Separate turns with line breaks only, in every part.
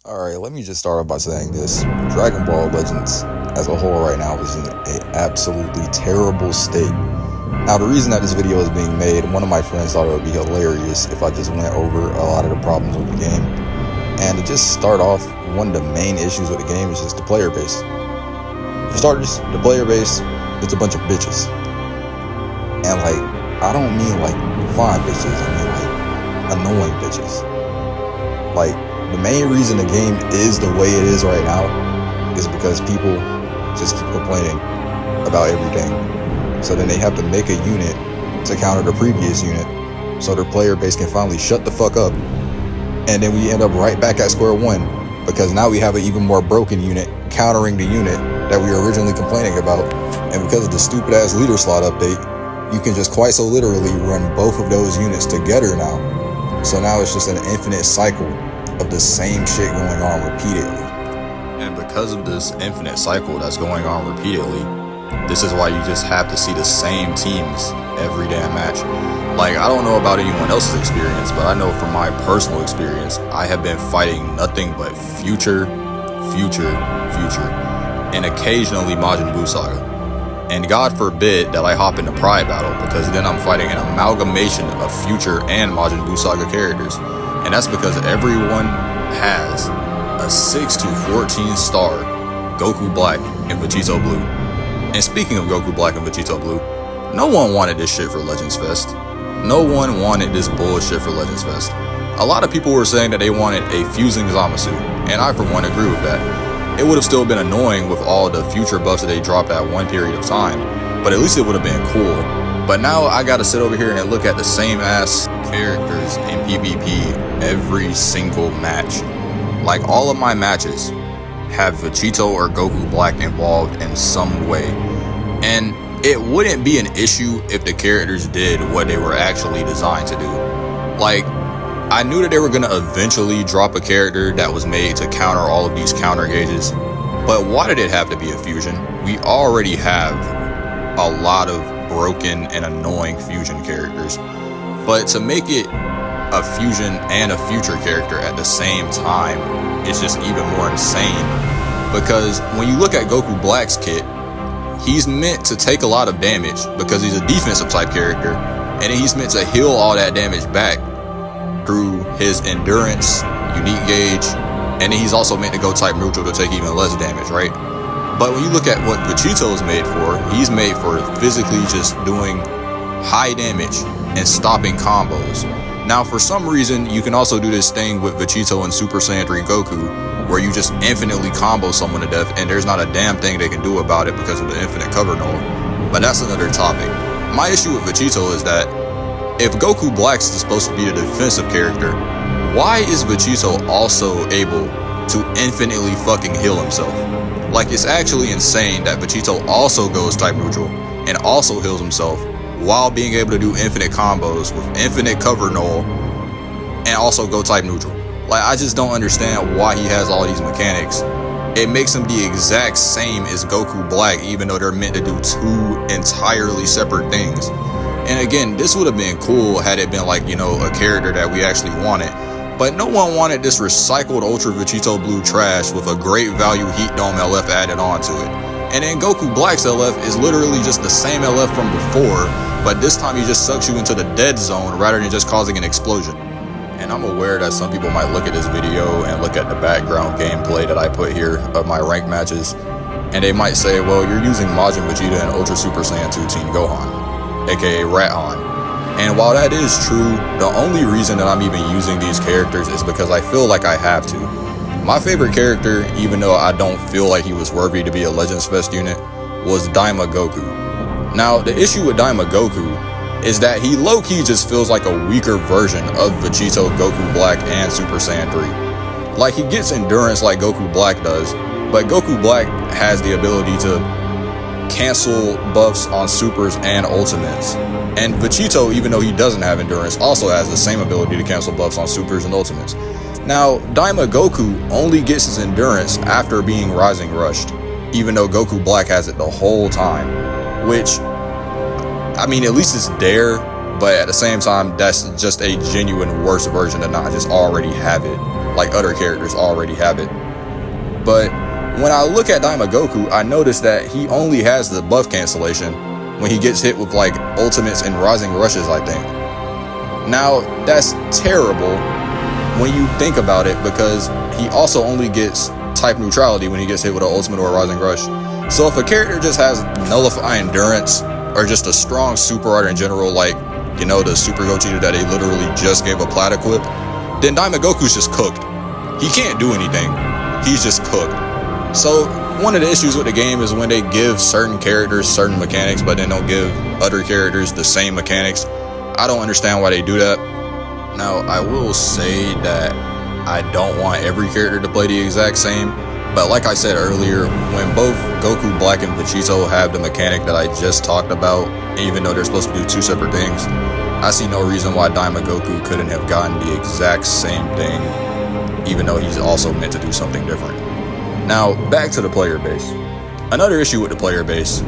Alright, let me just start off by saying this. Dragon Ball Legends as a whole right now is in an absolutely terrible state. Now, the reason that this video is being made, one of my friends thought it would be hilarious if I just went over a lot of the problems with the game. And to just start off, one of the main issues with the game is just the player base. For starters, the player base, it's a bunch of bitches. And I don't mean fine bitches, I mean annoying bitches. The main reason the game is the way it is right now is because people just keep complaining about everything. So then they have to make a unit to counter the previous unit so their player base can finally shut the fuck up. And then we end up right back at square one because now we have an even more broken unit countering the unit that we were originally complaining about. And because of the stupid ass leader slot update, you can just quite so literally run both of those units together now. So now it's just an infinite cycle of the same shit going on repeatedly. And because of this infinite cycle that's going on repeatedly, this is why you just have to see the same teams every damn match. I don't know about anyone else's experience, but I know from my personal experience, I have been fighting nothing but future, and occasionally Majin Buu Saga. And God forbid that I hop into Pride Battle, because then I'm fighting an amalgamation of Future and Majin Buu Saga characters. And that's because everyone has a 6 to 14 star Goku Black and Vegito Blue. And speaking of Goku Black and Vegito Blue, no one wanted this shit for Legends Fest. No one wanted this bullshit for Legends Fest. A lot of people were saying that they wanted a fusing Zamasu, and I for one agree with that. It would have still been annoying with all the future buffs that they dropped at one period of time, but at least it would have been cool. But now I gotta sit over here and look at the same ass characters in PvP every single match. All of my matches have Vegito or Goku Black involved in some way. And it wouldn't be an issue if the characters did what they were actually designed to do. I knew that they were gonna eventually drop a character that was made to counter all of these counter gauges. But why did it have to be a fusion? We already have a lot of broken and annoying fusion characters. But to make it a fusion and a future character at the same time, it's just even more insane. Because when you look at Goku Black's kit, he's meant to take a lot of damage because he's a defensive type character, and then he's meant to heal all that damage back through his endurance, unique gauge, and then he's also meant to go type neutral to take even less damage, right? But when you look at what Vegito is made for, he's made for physically just doing high damage and stopping combos. Now, for some reason, you can also do this thing with Vegito and Super Saiyan 3 Goku, where you just infinitely combo someone to death, and there's not a damn thing they can do about it because of the infinite cover null. But that's another topic. My issue with Vegito is that if Goku Black is supposed to be a defensive character, why is Vegito also able to infinitely fucking heal himself? It's actually insane that Vegito also goes type neutral and also heals himself while being able to do infinite combos with infinite cover null and also go type neutral. I just don't understand why he has all these mechanics. It makes him the exact same as Goku Black, even though they're meant to do two entirely separate things. And again, this would have been cool had it been a character that we actually wanted. But no one wanted this recycled Ultra Vegito Blue trash with a great value Heat Dome LF added onto it. And then Goku Black's LF is literally just the same LF from before, but this time he just sucks you into the dead zone rather than just causing an explosion. And I'm aware that some people might look at this video and look at the background gameplay that I put here of my ranked matches, and they might say, well, you're using Majin Vegeta and Ultra Super Saiyan 2 Team Gohan, aka Rat-Han. And while that is true, the only reason that I'm even using these characters is because I feel like I have to. My favorite character, even though I don't feel like he was worthy to be a Legends Fest unit, was Daima Goku. Now, the issue with Daima Goku is that he low-key just feels like a weaker version of Vegito, Goku Black, and Super Saiyan 3. He gets endurance like Goku Black does, but Goku Black has the ability to cancel buffs on supers and ultimates. And Vegito, even though he doesn't have endurance, also has the same ability to cancel buffs on supers and ultimates. Now, Daima Goku only gets his endurance after being Rising Rushed, even though Goku Black has it the whole time, which, I mean, at least it's there, but at the same time, that's just a genuine worse version to not just already have it. like other characters already have it. But when I look at Daima Goku, I notice that he only has the buff cancellation when he gets hit with like ultimates and rising rushes, I think. Now, that's terrible when you think about it, because he also only gets type neutrality when he gets hit with an ultimate or a rising rush. So if a character just has nullify endurance, or just a strong super art in general, like, you know, the Super Gogeta that they literally just gave a plat equip, then Daima Goku's just cooked. He can't do anything. He's just cooked. So one of the issues with the game is when they give certain characters certain mechanics, but then don't give other characters the same mechanics. I don't understand why they do that. Now, I will say that I don't want every character to play the exact same, but like I said earlier, when both Goku Black and Vegito have the mechanic that I just talked about, even though they're supposed to do two separate things, I see no reason why Daima Goku couldn't have gotten the exact same thing, even though he's also meant to do something different. Now, back to the player base. Another issue with the player base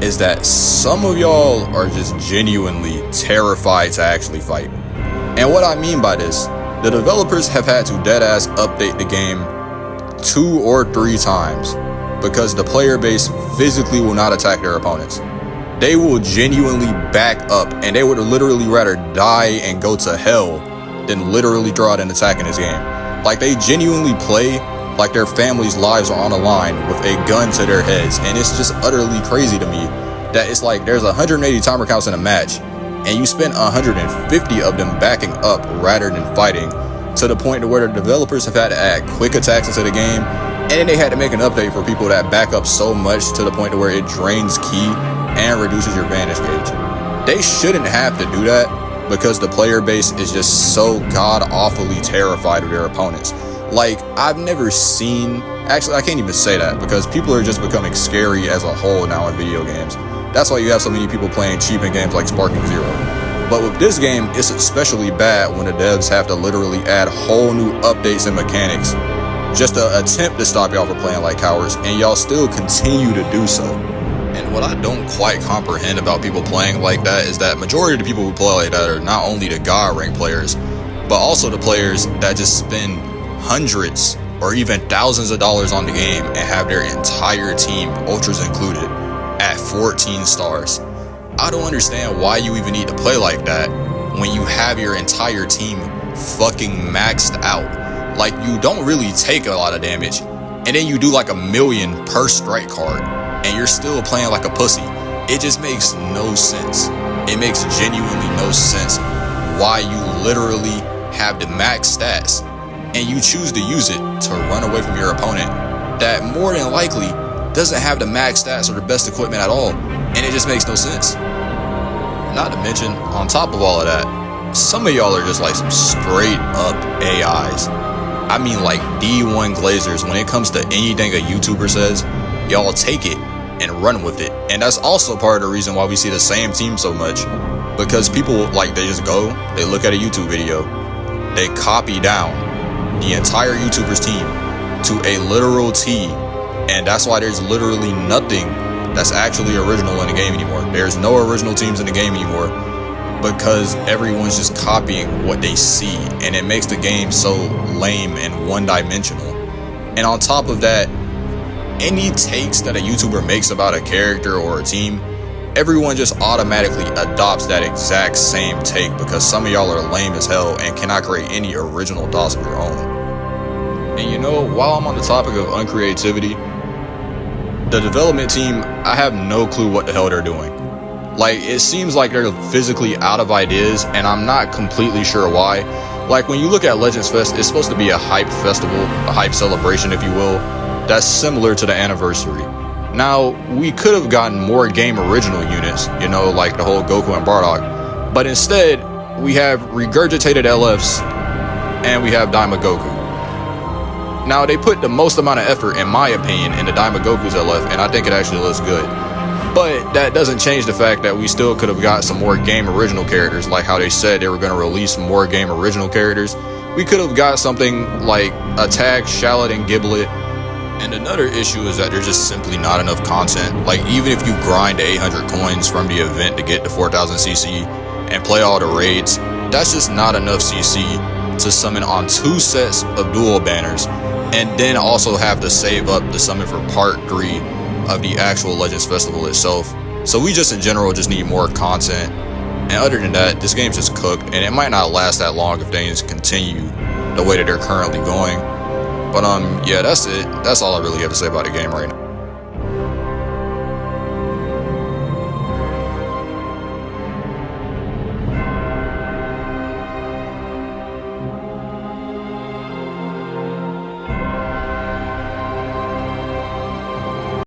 is that some of y'all are just genuinely terrified to actually fight. And what I mean by this, the developers have had to deadass update the game 2 or 3 times because the player base physically will not attack their opponents. They will genuinely back up, and they would literally rather die and go to hell than literally throw out an attack in this game. Like, they genuinely play like their family's lives are on the line with a gun to their heads, and it's just utterly crazy to me that it's like there's 180 timer counts in a match, and you spend 150 of them backing up rather than fighting, to the point to where the developers have had to add quick attacks into the game, and then they had to make an update for people that back up so much to the point to where it drains ki and reduces your vantage gauge. They shouldn't have to do that because the player base is just so god-awfully terrified of their opponents. Like, I've never seen... Actually, I can't even say that because people are just becoming scary as a whole now in video games. That's why you have so many people playing cheap in games like Sparking Zero. But with this game, it's especially bad when the devs have to literally add whole new updates and mechanics just to attempt to stop y'all from playing like cowards, and y'all still continue to do so. And what I don't quite comprehend about people playing like that is that majority of the people who play like that are not only the god rank players, but also the players that just spend hundreds or even thousands of dollars on the game and have their entire team, ultras included, at 14 stars. I don't understand why you even need to play like that when you have your entire team fucking maxed out. Like, you don't really take a lot of damage, and then you do like 1 million per strike card, and you're still playing like a pussy. It just makes no sense. It makes genuinely no sense why you literally have the max stats and you choose to use it to run away from your opponent that more than likely doesn't have the max stats or the best equipment at all, and it just makes no sense. Not to mention, on top of all of that, some of y'all are just like some straight up AIs. I mean, like D1 glazers. When it comes to anything a YouTuber says, y'all take it and run with it. And that's also part of the reason why we see the same team so much, because people, like, they just go, they look at a YouTube video, they copy down the entire YouTuber's team to a literal T, and that's why there's literally nothing that's actually original in the game anymore. There's no original teams in the game anymore because everyone's just copying what they see, and it makes the game so lame and one-dimensional. And on top of that, any takes that a YouTuber makes about a character or a team, everyone just automatically adopts that exact same take because some of y'all are lame as hell and cannot create any original thoughts of your own. And you know, while I'm on the topic of uncreativity, the development team, I have no clue what the hell they're doing. Like, it seems like they're physically out of ideas, and I'm not completely sure why. Like, when you look at Legends Fest, it's supposed to be a hype festival, a hype celebration, if you will, that's similar to the anniversary. Now, we could have gotten more game original units, you know, like the whole Goku and Bardock, but instead, we have regurgitated LFs, and we have Daima Goku. Now, they put the most amount of effort, in my opinion, into Daima Goku's LF, and I think it actually looks good. But that doesn't change the fact that we still could have got some more game original characters, like how they said they were going to release more game original characters. We could have got something like Attack, Shallot, and Giblet. And another issue is that there's just simply not enough content. Like, even if you grind 800 coins from the event to get to 4000 CC and play all the raids, that's just not enough CC to summon on 2 sets of dual banners, and then also have to save up the summon for part 3 of the actual Legends Festival itself. So we just in general just need more content. And other than that, this game's just cooked, and it might not last that long if things continue the way that they're currently going. But yeah, that's it. That's all I really have to say about the game right now.